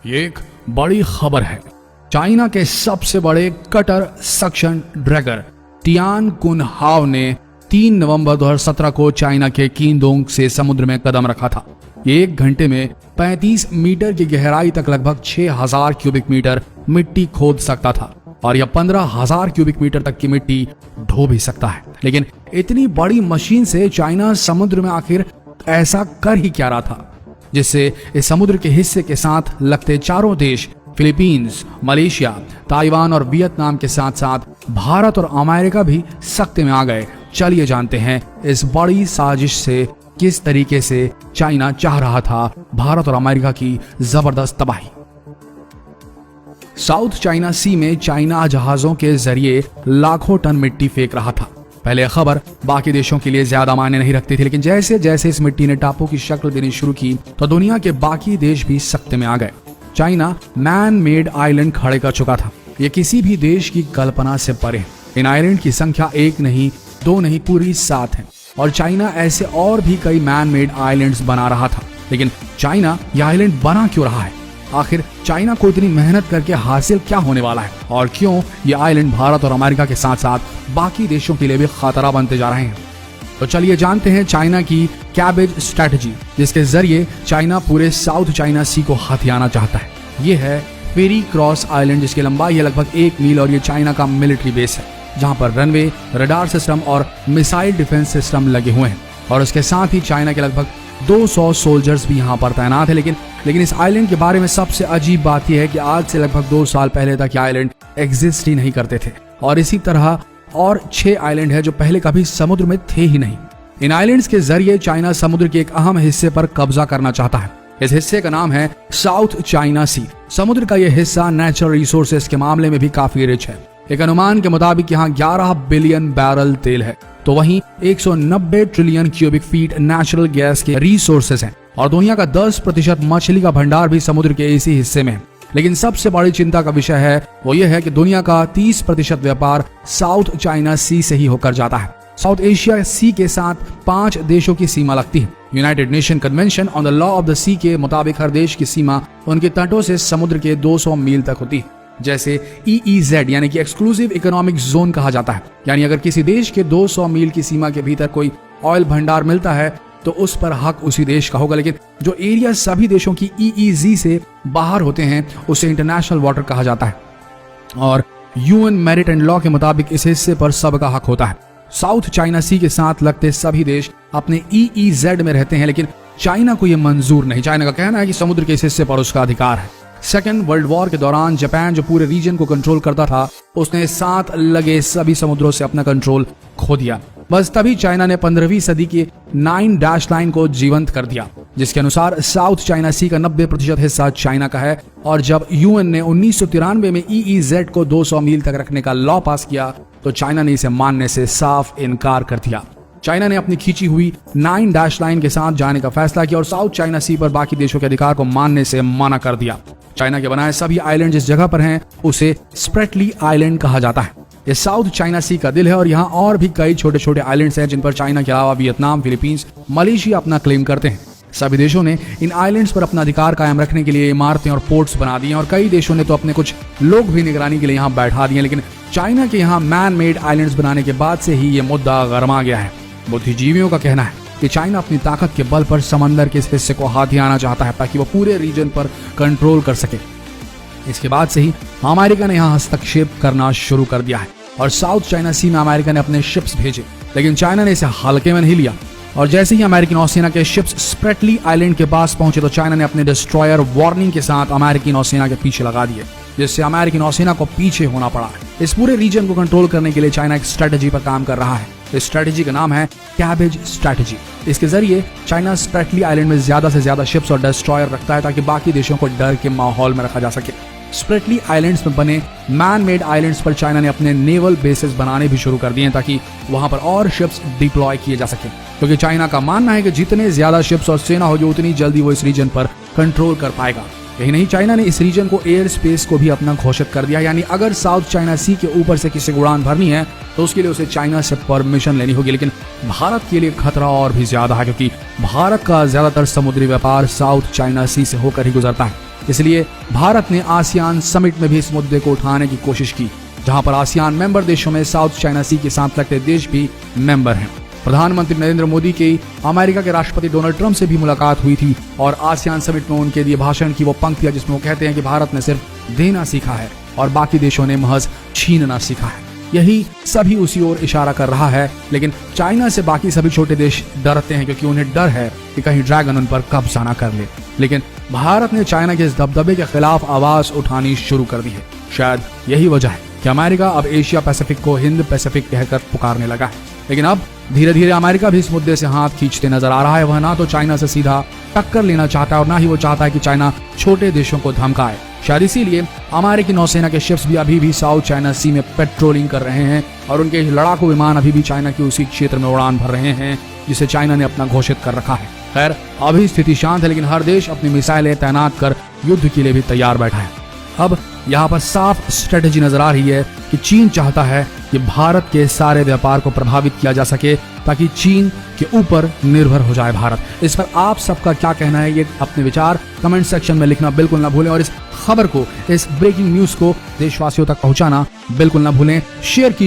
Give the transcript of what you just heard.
ये एक बड़ी खबर है। चाइना के सबसे बड़े कटर सक्शन ड्रैगर टियान कुन हाव ने 3 नवंबर 2017 को चाइना के कीनडोंग से समुद्र में कदम रखा था। ये 1 घंटे में 35 मीटर की गहराई तक लगभग 6000 क्यूबिक मीटर मिट्टी खोद सकता था और यह 15,000 क्यूबिक मीटर तक की मिट्टी ढो भी सकता है। लेकिन इतनी बड़ी मशीन से चाइना समुद्र में आखिर ऐसा कर ही क्या रहा था जिससे इस समुद्र के हिस्से के साथ लगते चारों देश फिलीपींस, मलेशिया, ताइवान और वियतनाम के साथ साथ भारत और अमेरिका भी सख्ते में आ गए। चलिए जानते हैं इस बड़ी साजिश से किस तरीके से चाइना चाह रहा था भारत और अमेरिका की जबरदस्त तबाही। साउथ चाइना सी में चाइना जहाजों के जरिए लाखों टन मिट्टी फेंक रहा था। पहले खबर बाकी देशों के लिए ज्यादा मायने नहीं रखती थी, लेकिन जैसे जैसे इस मिट्टी ने टापू की शक्ल देनी शुरू की तो दुनिया के बाकी देश भी सख्ते में आ गए। चाइना मैन मेड आइलैंड खड़े कर चुका था। ये किसी भी देश की कल्पना से परे है। इन आइलैंड की संख्या 1 नहीं, 2 नहीं, पूरी 7 है और चाइना ऐसे और भी कई मैन मेड आइलैंड्स बना रहा था। लेकिन चाइना ये आइलैंड बना क्यों रहा है? आखिर चाइना को इतनी मेहनत करके हासिल क्या होने वाला है और क्यों ये आइलैंड भारत और अमेरिका के साथ साथ बाकी देशों के लिए भी खतरा बनते जा रहे हैं? तो चलिए जानते हैं चाइना की कैबेज स्ट्रैटेजी, जिसके जरिए चाइना पूरे साउथ चाइना सी को हथियाना चाहता है। ये है फेरी क्रॉस आइलैंड, जिसकी लंबाई है लगभग 1 मील और ये चाइना का मिलिट्री बेस है, जहां पर रनवे, रडार सिस्टम और मिसाइल डिफेंस सिस्टम लगे हुए हैं और उसके साथ ही चाइना के लगभग 200 सोल्जर्स भी यहाँ पर तैनात है। लेकिन इस आइलैंड के बारे में सबसे अजीब बात यह है कि आज से लगभग 2 साल पहले तक ये आइलैंड एग्जिस्ट ही नहीं करते थे और इसी तरह और 6 आइलैंड है जो पहले कभी समुद्र में थे ही नहीं। इन आइलैंड्स के जरिए चाइना समुद्र के एक अहम हिस्से पर कब्जा करना चाहता है। इस हिस्से का नाम है साउथ चाइना सी। समुद्र का यह हिस्सा नेचुरल रिसोर्सेज के मामले में भी काफी रिच है। एक अनुमान के मुताबिक यहाँ 11 बिलियन बैरल तेल है, तो वहीं 190 trillion cubic feet natural gas के रिसोर्सेज हैं और दुनिया का 10% मछली का भंडार भी समुद्र के इसी हिस्से में है। लेकिन सबसे बड़ी चिंता का विषय है वो ये है कि दुनिया का 30% व्यापार साउथ चाइना सी से ही होकर जाता है। साउथ एशिया सी के साथ 5 देशों की सीमा लगती है। United Nation convention on the law of the sea के मुताबिक हर देश की सीमा उनके तटों से समुद्र के 200 मील तक होती है, जैसे EEZ यानी कि एक्सक्लूसिव इकोनॉमिक जोन कहा जाता है। यानी अगर किसी देश के 200 मील की सीमा के भीतर कोई ऑयल भंडार मिलता है तो उस पर हक उसी देश का होगा। लेकिन जो एरिया सभी देशों की EEZ से बाहर होते हैं उसे इंटरनेशनल वाटर कहा जाता है और UN मैरिटाइम लॉ के मुताबिक इस हिस्से पर सबका हक होता है। साउथ चाइना सी के साथ लगते सभी देश अपने EEZ में रहते हैं, लेकिन चाइना को यह मंजूर नहीं। चाइना का कहना है कि समुद्र के इस हिस्से पर उसका अधिकार है। सेकेंड वर्ल्ड वॉर के दौरान जापान जो पूरे रीजन को कंट्रोल करता था उसने साथ लगे सभी समुद्रों से अपना कंट्रोल खो दिया। बस तभी चाइना ने 15वीं सदी की 9 डैश लाइन को जीवंत कर दिया, जिसके अनुसार साउथ चाइना सी का 90% हिस्सा चाइना का है। और जब UN ने 1993 में EEZ को 200 मील तक रखने का लॉ पास किया तो चाइना ने इसे मानने से साफ इनकार कर दिया। चाइना ने अपनी खींची हुई 9 डैश लाइन के साथ जाने का फैसला किया और साउथ चाइना सी पर बाकी देशों के अधिकार को मानने से मना कर दिया। चाइना के बनाए सभी आइलैंड जिस जगह पर हैं उसे स्प्रेटली आइलैंड कहा जाता है। ये साउथ चाइना सी का दिल है और यहाँ और भी कई छोटे छोटे आइलैंड्स हैं जिन पर चाइना के अलावा वियतनाम, फिलीपींस, मलेशिया अपना क्लेम करते हैं। सभी देशों ने इन आइलैंड्स पर अपना अधिकार कायम रखने के लिए इमारतें और पोर्ट्स बना दिए और कई देशों ने तो अपने कुछ लोग भी निगरानी के लिए यहाँ बैठा दिए। लेकिन चाइना के यहाँ मैन मेड आइलैंड्स बनाने के बाद से ही ये मुद्दा गरमा गया है। बुद्धिजीवियों का कहना है कि चाइना अपनी ताकत के बल पर समंदर के इस हिस्से को हाथियाना चाहता है ताकि वो पूरे रीजन पर कंट्रोल कर सके। इसके बाद से ही अमेरिका ने यहाँ हस्तक्षेप करना शुरू कर दिया है और साउथ चाइना सी में अमेरिका ने अपने शिप्स भेजे, लेकिन चाइना ने इसे हल्के में नहीं लिया। और जैसे ही अमेरिकी नौसेना के शिप्स स्प्रेटली आइलैंड के पास पहुंचे तो चाइना ने अपने डिस्ट्रॉयर वार्निंग के साथ अमेरिकी नौसेना के पीछे लगा दिए, जिससे अमेरिकी नौसेना को पीछे होना पड़ा। इस पूरे रीजन को कंट्रोल करने के लिए चाइना एक स्ट्रेटेजी पर काम कर रहा है। इस स्ट्रेटेजी का नाम है कैबेज स्ट्रेटेजी। इसके जरिए चाइना स्प्रेटली आइलैंड में ज्यादा से ज्यादा शिप्स और डिस्ट्रॉयर रखता है ताकि बाकी देशों को डर के माहौल में रखा जा सके। स्प्रेटली आइलैंड्स में बने मैन मेड आइलैंड्स पर चाइना ने अपने नेवल बेसेस बनाने भी शुरू कर दिए ताकि वहां पर और शिप्स डिप्लॉय किए जा सके, क्योंकि चाइना का मानना है कि जितने ज्यादा शिप्स और सेना होगी उतनी जल्दी वो इस रीजन पर कंट्रोल कर पाएगा। यही नहीं, चाइना ने इस रीजन को एयर स्पेस को भी अपना घोषित कर दिया। यानी अगर साउथ चाइना सी के ऊपर से किसी को उड़ान भरनी है तो उसके लिए उसे चाइना से परमिशन लेनी होगी। लेकिन भारत के लिए खतरा और भी ज्यादा है, क्योंकि भारत का ज्यादातर समुद्री व्यापार साउथ चाइना सी से होकर ही गुजरता है। इसलिए भारत ने आसियान समिट में भी इस मुद्दे को उठाने की कोशिश की, जहां पर आसियान मेंबर देशों में साउथ चाइना सी के साथ लगते देश भी मेंबर हैं। प्रधानमंत्री नरेंद्र मोदी की अमेरिका के राष्ट्रपति डोनाल्ड ट्रंप से भी मुलाकात हुई थी और आसियान समिट में उनके दिए भाषण की वो पंक्तियां जिसमें वो कहते हैं कि भारत ने सिर्फ देना सीखा है और बाकी देशों ने महज छीनना सीखा है। यही सभी उसी ओर इशारा कर रहा है। लेकिन चाइना से बाकी सभी छोटे देश डरते हैं, क्योंकि उन्हें डर है कि कहीं ड्रैगन उन पर कब्जा ना कर ले। लेकिन भारत ने चाइना के इस दबदबे के खिलाफ आवाज उठानी शुरू कर दी है। शायद यही वजह है कि अमेरिका अब एशिया पैसिफिक को हिंद पैसिफिक कहकर पुकारने लगा है। लेकिन अब धीरे धीरे अमेरिका भी इस मुद्दे से हाथ खींचते नजर आ रहा है। वह ना तो चाइना से सीधा टक्कर लेना चाहता है और ना ही वो चाहता है कि चाइना छोटे देशों को धमकाए। शायद इसीलिए अमेरिकी नौसेना के शिप्स भी अभी भी साउथ चाइना सी में पेट्रोलिंग कर रहे हैं और उनके लड़ाकू विमान अभी भी चाइना के उसी क्षेत्र में उड़ान भर रहे हैं जिसे चाइना ने अपना घोषित कर रखा है। खैर, अभी स्थिति शांत है, लेकिन हर देश अपनी मिसाइलें तैनात कर युद्ध के लिए भी तैयार बैठा है। अब यहाँ पर साफ स्ट्रेटेजी नजर आ रही है कि चीन चाहता है कि भारत के सारे व्यापार को प्रभावित किया जा सके ताकि चीन के ऊपर निर्भर हो जाए भारत। इस पर आप सबका क्या कहना है, ये अपने विचार कमेंट सेक्शन में लिखना बिल्कुल ना भूलें और इस खबर को, इस ब्रेकिंग न्यूज को देशवासियों तक पहुंचाना बिल्कुल ना भूलें। शेयर की